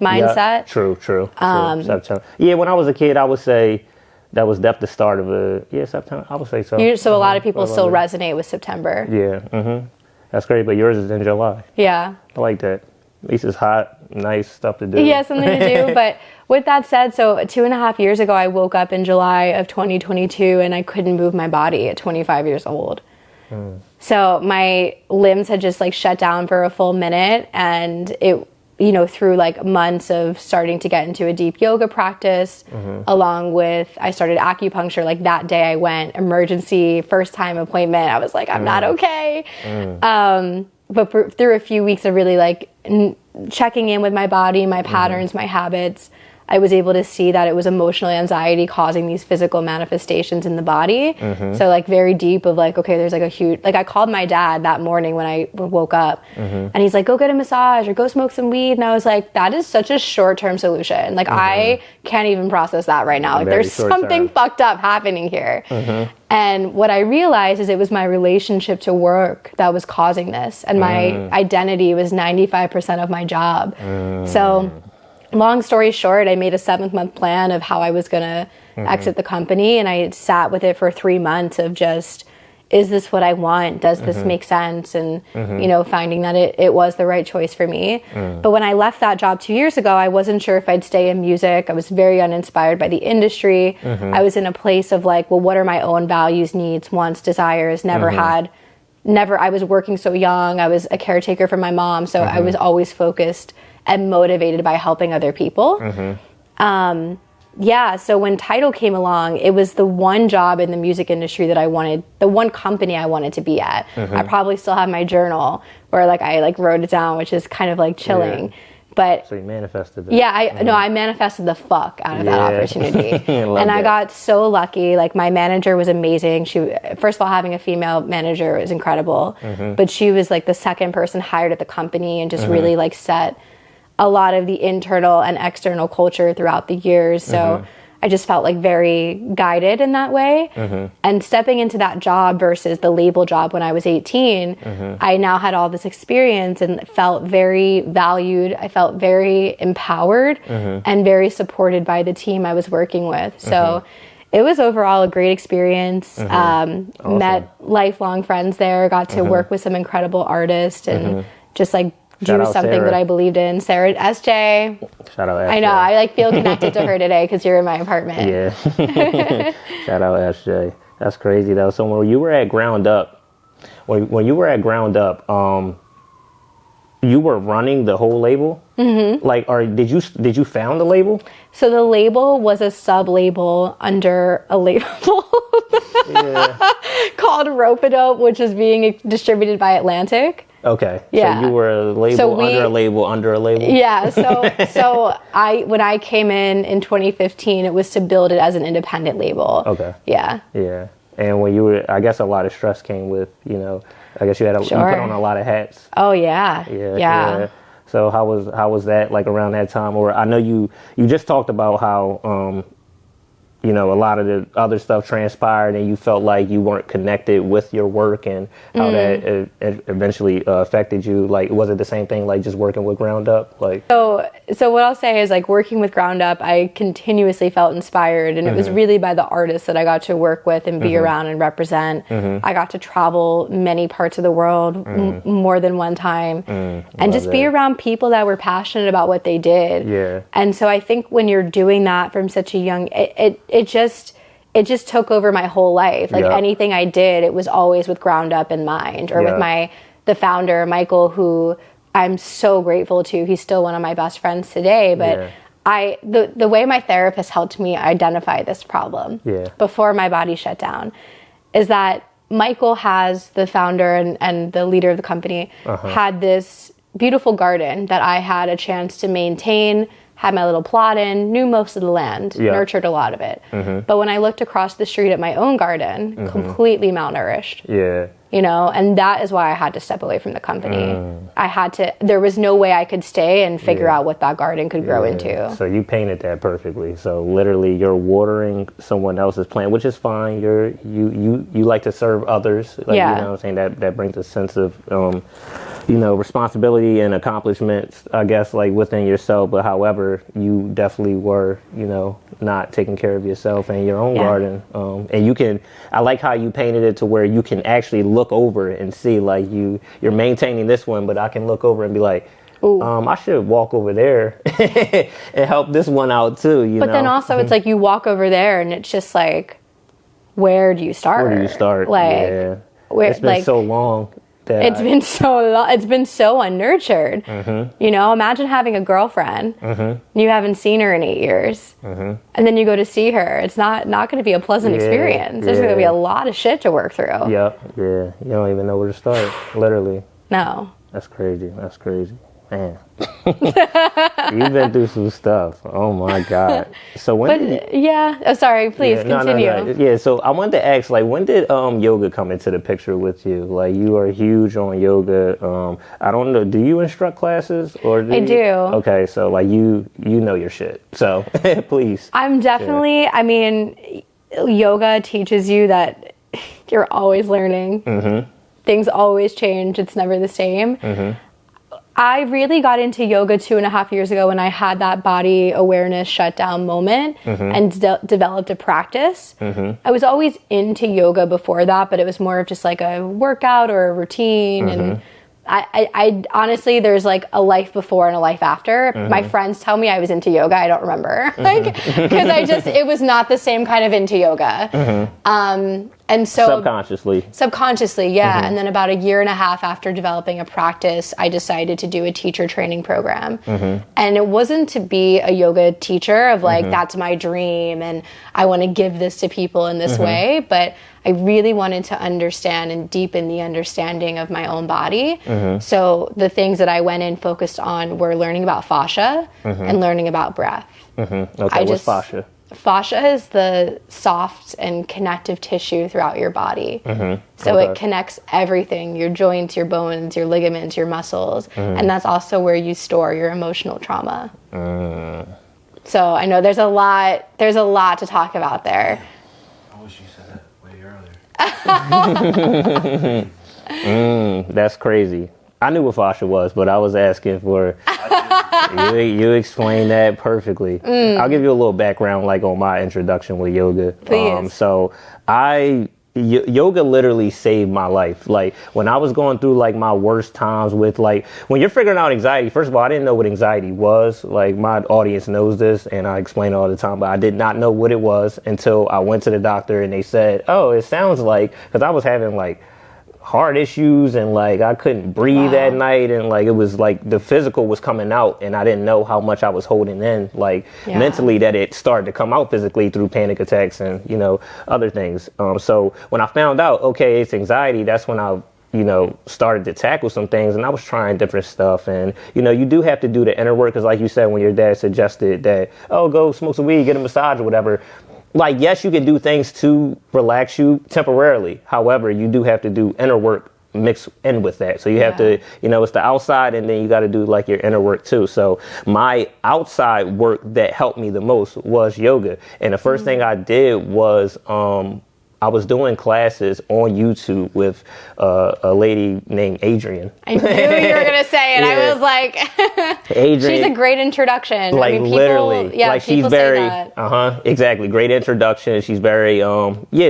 A: mindset.
F: Yeah, true. September. Yeah, when I was a kid, I would say that was definitely the start of September. I would say so.
A: So a lot of people still resonate with September.
F: Yeah. That's great, but yours is in July.
A: Yeah.
F: I like that. At least it's hot, nice stuff to do.
A: Yeah, something to do. But with that said, so 2.5 years ago, I woke up in July of 2022 and I couldn't move my body at 25 years old. So my limbs had just like shut down for a full minute, and it, you know, through like months of starting to get into a deep yoga practice, along with, I started acupuncture. Like that day I went, emergency, first time appointment. I was like, I'm not okay. But through a few weeks of really like checking in with my body, my patterns, my habits, I was able to see that it was emotional anxiety causing these physical manifestations in the body. So like very deep of like, okay, there's like a huge, like I called my dad that morning when I woke up and he's like, go get a massage or go smoke some weed. And I was like, that is such a short-term solution. Like I can't even process that right now. Like there's something fucked up happening here. And what I realized is it was my relationship to work that was causing this. And my identity was 95% of my job. So long story short, I made a 7-month plan of how I was going to exit the company. And I sat with it for 3 months of just, is this what I want? Does this make sense? And, you know, finding that it was the right choice for me. But when I left that job 2 years ago, I wasn't sure if I'd stay in music. I was very uninspired by the industry. I was in a place of like, well, what are my own values, needs, wants, desires? I was working so young. I was a caretaker for my mom. So I was always focused and motivated by helping other people. So when Tidal came along, it was the one job in the music industry that I wanted, the one company I wanted to be at. I probably still have my journal where like I like wrote it down, which is kind of like chilling. But
F: so you manifested it.
A: Yeah, I manifested the fuck out of that opportunity. I got so lucky. Like my manager was amazing. She, first of all, having a female manager was incredible. But she was like the second person hired at the company and just really like set a lot of the internal and external culture throughout the years. So I just felt like very guided in that way. And stepping into that job versus the label job when I was 18, I now had all this experience and felt very valued. I felt very empowered and very supported by the team I was working with. So it was overall a great experience.
F: Awesome.
A: Met lifelong friends there, got to work with some incredible artists and just like
F: Shout
A: do
F: out
A: something
F: Sarah.
A: that I believed in. Sarah, SJ.
F: Shout out SJ.
A: I know, I like feel connected to her today because you're in my apartment.
F: Yeah. Shout out SJ. That's crazy though. So when you were at Ground Up, when you were at Ground Up, you were running the whole label? Mm-hmm. Like, or did you found the label?
A: So the label was a sub-label under a label called RoWiLL, which is being distributed by Atlantic.
F: Okay.
A: Yeah.
F: So you were a label under a label under a label?
A: Yeah. So when I came in 2015, it was to build it as an independent label.
F: Okay.
A: Yeah.
F: Yeah. And when you were, I guess a lot of stress came with, you know, I guess you had you put on a lot of hats.
A: Oh yeah.
F: Yeah. So how was that like around that time? Or I know you just talked about how you know, a lot of the other stuff transpired and you felt like you weren't connected with your work and how that eventually affected you. Like, was it the same thing, like just working with Ground Up? Like,
A: so what I'll say is, like, working with Ground Up, I continuously felt inspired, and it was really by the artists that I got to work with and be around and represent. I got to travel many parts of the world more than one time and just be around people that were passionate about what they did.
F: Yeah.
A: And so I think when you're doing that from such a young, it just took over my whole life. Like anything I did, it was always with Ground Up in mind, or with the founder, Michael, who I'm so grateful to. He's still one of my best friends today, but the way my therapist helped me identify this problem before my body shut down is that Michael has, the founder and the leader of the company, had this beautiful garden that I had a chance to maintain, had my little plot in, knew most of the land, nurtured a lot of it. But when I looked across the street at my own garden, completely malnourished.
F: Yeah.
A: You know, and that is why I had to step away from the company. There was no way I could stay and figure out what that garden could grow into.
F: So you painted that perfectly. So literally you're watering someone else's plant, which is fine. You like to serve others. Like, you know what I'm saying? That brings a sense of, you know, responsibility and accomplishments, I guess, like within yourself. But however, you definitely were, you know, not taking care of yourself and your own garden. And I like how you painted it to where you can actually look over and see, like, you're maintaining this one, but I can look over and be like, I should walk over there and help this one out too, you know?
A: But then also it's like you walk over there and it's just like, where do you start?
F: Where do you start?
A: Like,
F: it's been so long.
A: It's been so unnurtured. You know, imagine having a girlfriend, you haven't seen her in 8 years, and then you go to see her. It's not going to be a pleasant experience. There's going to be a lot of shit to work through.
F: Yeah. You don't even know where to start, literally.
A: No.
F: That's crazy. Man. You've been through some stuff. Oh my God. So
A: sorry, please continue.
F: No. Yeah, so I wanted to ask, like, when did yoga come into the picture with you? Like, you are huge on yoga. I don't know, do you instruct classes or
A: I do.
F: Okay, so like you know your shit. So please.
A: I'm definitely, I mean, yoga teaches you that you're always learning. Things always change. It's never the same. I really got into yoga 2.5 years ago when I had that body awareness shutdown moment and developed a practice. I was always into yoga before that, but it was more of just like a workout or a routine. And I honestly, there's like a life before and a life after. My friends tell me I was into yoga. I don't remember, like, because it was not the same kind of into yoga. And so subconsciously, yeah. And then about 1.5 years after developing a practice, I decided to do a teacher training program. And it wasn't to be a yoga teacher of like, that's my dream and I want to give this to people in this way. But I really wanted to understand and deepen the understanding of my own body. So the things that I went in focused on were learning about fascia and learning about breath.
F: Okay, what's fascia?
A: Fascia is the soft and connective tissue throughout your body. So it connects everything, your joints, your bones, your ligaments, your muscles. And that's also where you store your emotional trauma. So I know there's a lot to talk about there.
E: I wish you said that way earlier.
F: That's crazy. I knew what fascia was, but I was asking for You explained that perfectly. I'll give you a little background, like on my introduction with yoga.
A: Please.
F: So yoga literally saved my life. Like when I was going through like my worst times with like, when you're figuring out anxiety, first of all, I didn't know what anxiety was. Like my audience knows this and I explain it all the time, but I did not know what it was until I went to the doctor and they said, oh, it sounds like, because I was having like heart issues and like I couldn't breathe at night and like it was like the physical was coming out and I didn't know how much I was holding in like mentally, that it started to come out physically through panic attacks and other things. So when I found out, okay, it's anxiety, that's when I started to tackle some things, and I was trying different stuff. And you do have to do the inner work, because like you said, when your dad suggested that, oh, go smoke some weed, get a massage or whatever, like, yes, you can do things to relax you temporarily. However, you do have to do inner work mixed in with that. So you have to, it's the outside, and then you got to do like your inner work too. So my outside work that helped me the most was yoga. And the first thing I did was, I was doing classes on YouTube with a lady named Adrienne.
A: I knew you were going to say it. I was like,
F: Adrienne.
A: She's a great introduction.
F: Like, literally.
A: Yeah,
F: like she's very, exactly. Great introduction. She's very,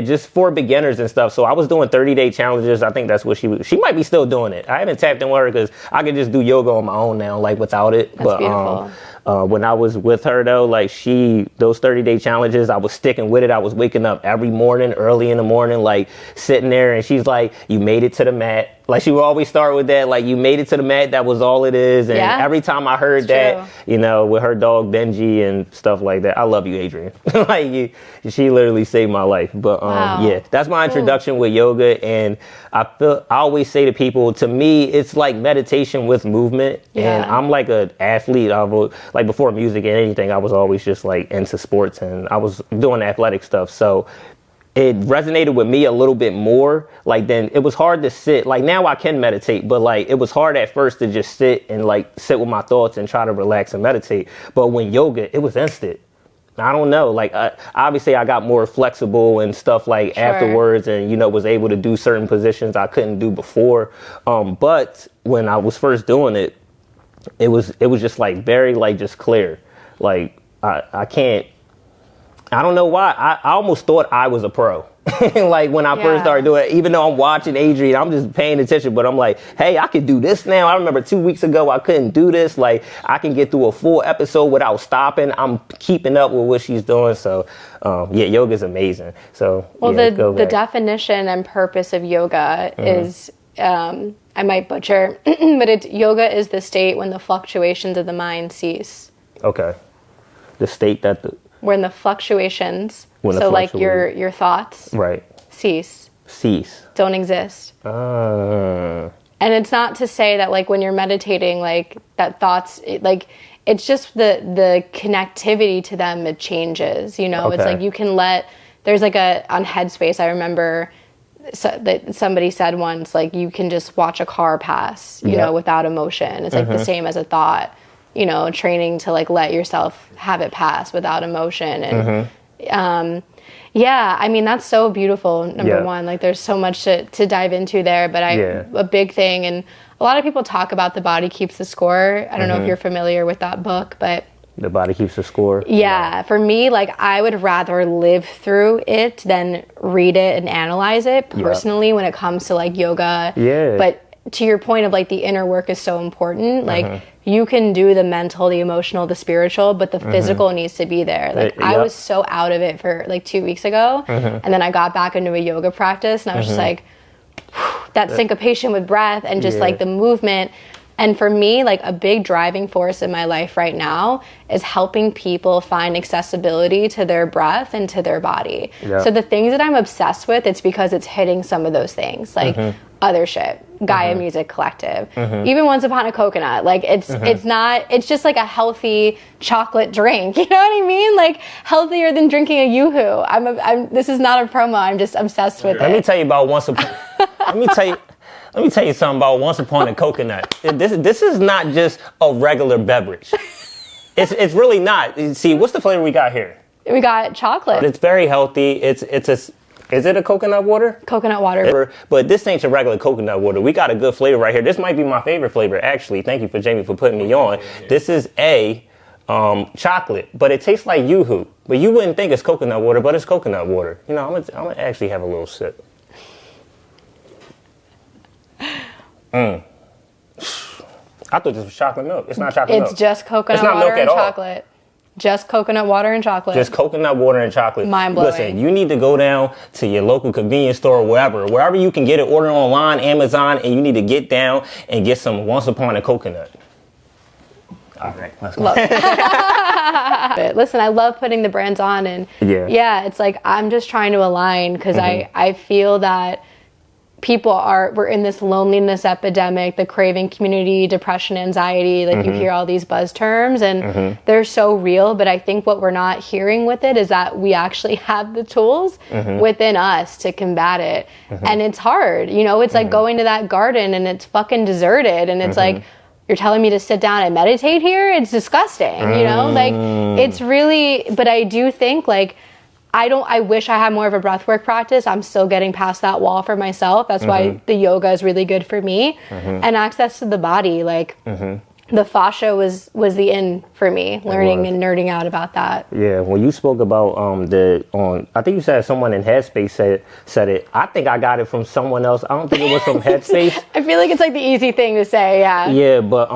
F: just for beginners and stuff. So I was doing 30-day challenges. I think that's what she might be still doing it. I haven't tapped in with her because I can just do yoga on my own now, like without it.
A: That's beautiful.
F: When I was with her though, like those 30-day challenges, I was sticking with it. I was waking up every morning, early in the morning, like sitting there, and she's like, you made it to the mat. Like she would always start with that, like you made it to the mat, that was all it is. And every time I heard that, with her dog Benji and stuff like that, I love you, Adrienne. Like she literally saved my life. But that's my introduction with yoga. And I always say to people, to me, it's like meditation with movement. And I'm like an athlete. Like before music and anything, I was always just like into sports, and I was doing athletic stuff. So it resonated with me a little bit more. Like then it was hard to sit. Like now I can meditate, but like it was hard at first to just sit and like sit with my thoughts and try to relax and meditate. But when yoga, it was instant. I don't know. Like obviously I got more flexible and stuff like afterwards, and was able to do certain positions I couldn't do before. But when I was first doing it, it was just like very like just clear. Like I don't know why. I almost thought I was a pro. Like when I first started doing it, even though I'm watching Adrienne, I'm just paying attention, but I'm like, hey, I could do this now. I remember 2 weeks ago, I couldn't do this. Like I can get through a full episode without stopping. I'm keeping up with what she's doing. So yoga is amazing. So
A: the definition and purpose of yoga is, I might butcher, but yoga is the state when the fluctuations of the mind cease.
F: Okay. The state that
A: when the fluctuations, like your thoughts, cease, don't exist. And it's not to say that like when you're meditating, like that thoughts, it's just the connectivity to them, it changes. It's like you can there's like on Headspace, I remember that somebody said once, like you can just watch a car pass, without emotion. It's like the same as a thought. Training to like let yourself have it pass without emotion. And I mean, that's so beautiful. Number one, like there's so much to dive into there, but a big thing, and a lot of people talk about The Body Keeps the Score. I don't know if you're familiar with that book, but
F: The Body Keeps the Score.
A: Yeah, for me, like I would rather live through it than read it and analyze it personally when it comes to like yoga. Yeah. But to your point of like the inner work is so important. Like you can do the mental, the emotional, the spiritual, but the physical needs to be there. Like I was so out of it for like 2 weeks ago. And then I got back into a yoga practice, and I was just like, that syncopation with breath and just like the movement. And for me, like a big driving force in my life right now is helping people find accessibility to their breath and to their body. So the things that I'm obsessed with, it's because it's hitting some of those things, like Other Shit, Gaia Music Collective, even Once Upon a Coconut. Like it's just like a healthy chocolate drink. You know what I mean? Like healthier than drinking a Yoo-Hoo. This is not a promo. I'm just obsessed with it.
F: Let me tell you about Let me tell you something about Once Upon a Coconut. This is not just a regular beverage. It's really not. See, what's the flavor we got here?
A: We got chocolate.
F: It's very healthy. Is it a coconut water?
A: Coconut water.
F: But this ain't your regular coconut water. We got a good flavor right here. This might be my favorite flavor, actually. Thank you for Jamie for putting me on. This is a chocolate, but it tastes like Yoo-hoo. But you wouldn't think it's coconut water, but it's coconut water. You know, I'm gonna actually have a little sip. I thought this was chocolate milk. It's not chocolate milk.
A: It's just coconut
F: It's not
A: water
F: milk
A: and
F: at all.
A: chocolate. Just coconut water and chocolate.
F: Just coconut water and chocolate.
A: Mind blowing.
F: Listen, you need to go down to your local convenience store or wherever you can get it, order online, Amazon, and you need to get down and get some Once Upon a Coconut. All right, let's go.
A: Love it. Listen, I love putting the brands on, and yeah, it's like I'm just trying to align because I feel that we're in this loneliness epidemic, the craving community, depression, anxiety, like you hear all these buzz terms and they're so real, but I think what we're not hearing with it is that we actually have the tools within us to combat it. And it's hard, you know, it's like going to that garden and it's fucking deserted and it's like, you're telling me to sit down and meditate here? It's disgusting, you know, like it's really, but I do think like, I wish I had more of a breathwork practice. I'm still getting past that wall for myself. That's why the yoga is really good for me. And access to the body, like the fascia was the in for me, learning and nerding out about that.
F: Yeah, when you spoke about I think you said someone in Headspace said it. I think I got it from someone else. I don't think it was from Headspace.
A: I feel like it's like the easy thing to say, yeah.
F: Yeah, but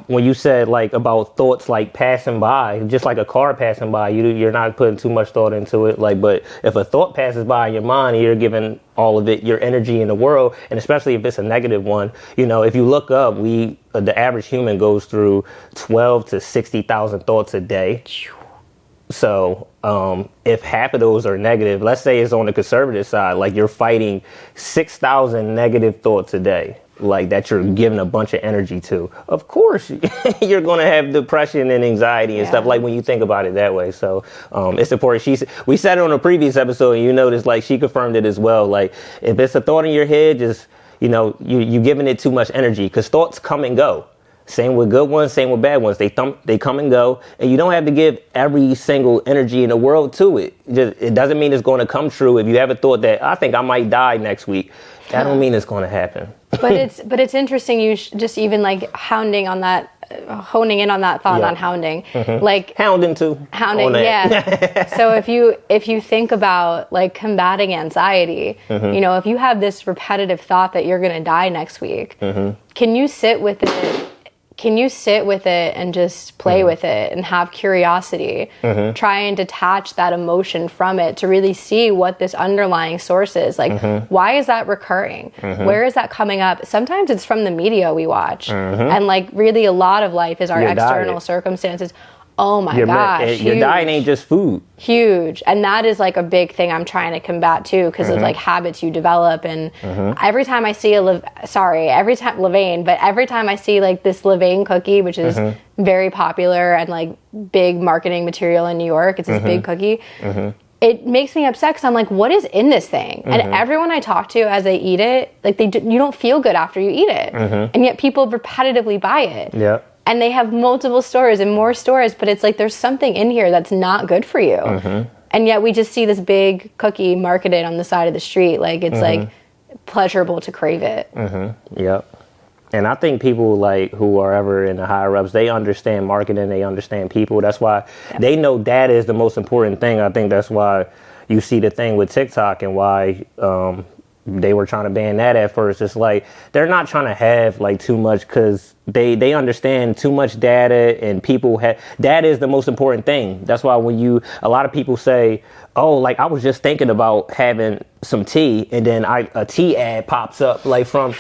F: when you said like about thoughts like passing by, just like a car passing by, you're not putting too much thought into it. Like, but if a thought passes by in your mind, you're giving all of it your energy in the world, and especially if it's a negative one. You know, if you look up, the average human goes through 12 to 60,000 thoughts a day. So if half of those are negative, let's say it's on the conservative side, like you're fighting 6,000 negative thoughts a day, like that you're giving a bunch of energy to. Of course, you're going to have depression and anxiety and stuff, like when you think about it that way. So it's important. We said it on a previous episode, and you noticed like she confirmed it as well. Like if it's a thought in your head, just, you know, you're giving it too much energy because thoughts come and go. Same with good ones, same with bad ones. They come and go, and you don't have to give every single energy in the world to it. It doesn't mean it's going to come true. If you have a thought that I think I might die next week, that don't mean it's going to happen. But
A: it's interesting. You just even like honing in on that thought on hounding, like hounding, yeah. So if you think about like combating anxiety, you know, if you have this repetitive thought that you're going to die next week, can you sit with it? Can you sit with it and just play with it and have curiosity? Try and detach that emotion from it to really see what this underlying source is. Like, why is that recurring? Where is that coming up? Sometimes it's from the media we watch. And like really a lot of life is our external circumstances. Oh my gosh.
F: Your diet ain't just food.
A: Huge. And that is like a big thing I'm trying to combat too, because of like habits you develop. And every time I see every time I see like this Levain cookie, which is very popular and like big marketing material in New York, it's this big cookie. It makes me upset because I'm like, what is in this thing? And everyone I talk to as they eat it, like you don't feel good after you eat it. And yet people repetitively buy it.
F: Yeah.
A: And they have multiple stores and more stores, but it's like there's something in here that's not good for you. And yet we just see this big cookie marketed on the side of the street. Like it's like pleasurable to crave it.
F: Yep. And I think people like who are ever in the higher ups, they understand marketing, they understand people. That's why they know data is the most important thing. I think that's why you see the thing with TikTok and why they were trying to ban that at first. It's like they're not trying to have like too much because they understand too much data, and people have data is the most important thing. That's why when a lot of people say, oh, like I was just thinking about having some tea, and then a tea ad pops up like from.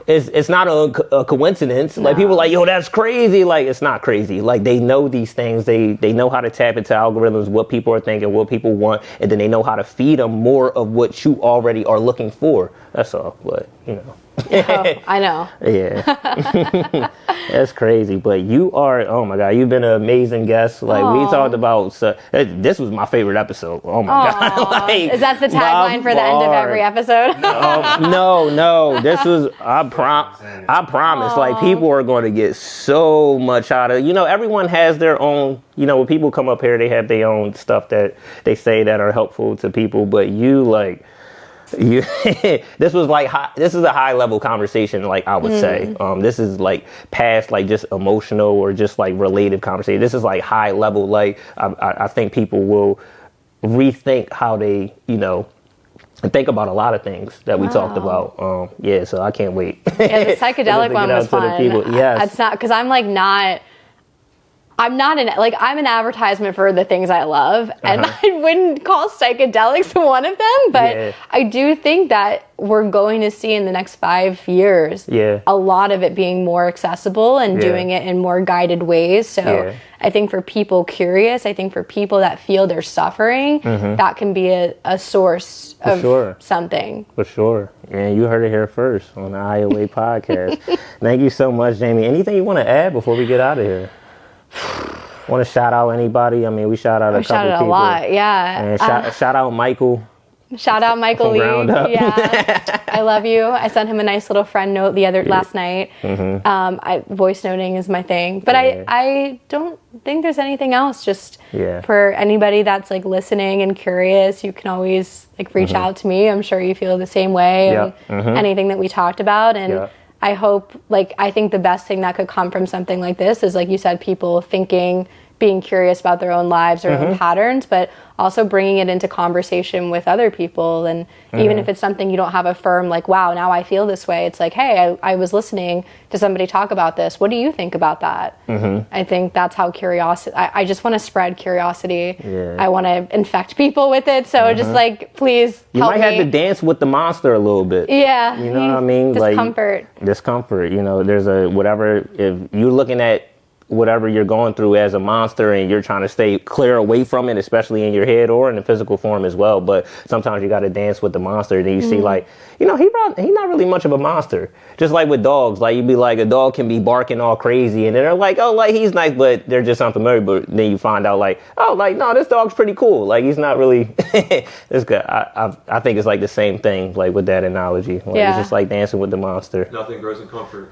F: It's not a coincidence. No. Like people are like, yo, that's crazy. Like it's not crazy. Like they know these things. They know how to tap into algorithms, what people are thinking, what people want, and then they know how to feed them more of what you already are looking for. That's all. But you know.
A: Oh, I know.
F: Yeah. That's crazy. But you are, oh my God, you've been an amazing guest. Like we talked about, this was my favorite episode. Oh my God. Like,
A: is that the tagline for the end of every episode?
F: No. This was, I promise, like people are going to get so much out of, everyone has their own, when people come up here, they have their own stuff that they say that are helpful to people. But you like, You, this was like this is a high level conversation, like I would say. This is like past like just emotional or just like related conversation. This is like high level. Like I think people will rethink how they, you know, think about a lot of things that we talked about. Yeah, so I can't wait.
A: Yeah, the psychedelic one was fun.
F: Yes,
A: it's not because I'm I'm an advertisement for the things I love, and I wouldn't call psychedelics one of them, but I do think that we're going to see in the next 5 years a lot of it being more accessible and doing it in more guided ways. So I think for people curious, I think for people that feel they're suffering, that can be a source of something.
F: For sure. And you heard it here first on the IOA podcast. Thank you so much, Jamie. Anything you want to add before we get out of here? Want to shout out anybody? I mean, we shout out a couple people.
A: A lot, yeah.
F: And shout out Michael.
A: Shout out Michael Lee. Yeah, I love you. I sent him a nice little friend note last night. Voice noting is my thing, but I don't think there's anything else. Just for anybody that's like listening and curious, you can always like reach out to me. I'm sure you feel the same way. And anything that we talked about and. I hope, I think the best thing that could come from something like this is, like you said, people being curious about their own lives, their own patterns, but also bringing it into conversation with other people. And even if it's something you don't have a firm, like, wow, now I feel this way. It's like, hey, I was listening to somebody talk about this. What do you think about that? I think that's how curiosity, I just want to spread curiosity. I want to infect people with it. So just please help me.
F: You might have to dance with the monster a little bit.
A: Yeah.
F: You know what I mean? Discomfort. You know, there's if you're looking at whatever you're going through as a monster and you're trying to stay clear away from it, especially in your head or in the physical form as well. But sometimes you got to dance with the monster. Then you see he's not really much of a monster. Just like with dogs, like you'd be like, a dog can be barking all crazy and then they're like, oh, like he's nice, but they're just unfamiliar. But then you find out like, oh, like, no, this dog's pretty cool. Like he's not really, it's good. I think it's like the same thing, like with that analogy. Like, it's just like dancing with the monster.
G: Nothing grows in comfort.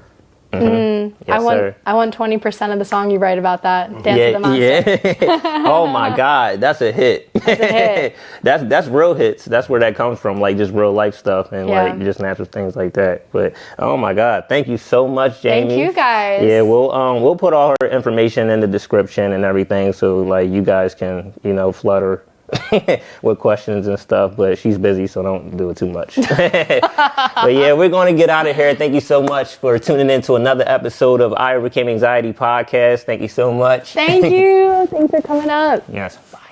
F: Yes,
A: I want 20% of the song you write about that. Dance with the Monster.
F: Yeah. Oh my God, that's a hit.
A: That's a hit.
F: that's real hits. That's where that comes from, like just real life stuff and like just natural things like that. But oh my God, thank you so much, Jamie.
A: Thank you guys.
F: Yeah, we'll put all her information in the description and everything, so like you guys can flood her with questions and stuff, but she's busy, so don't do it too much. But yeah, we're going to get out of here. Thank you so much for tuning in to another episode of I Overcame Anxiety podcast. Thank you so much.
A: Thank you. Thanks for coming up.
F: Yes. Bye.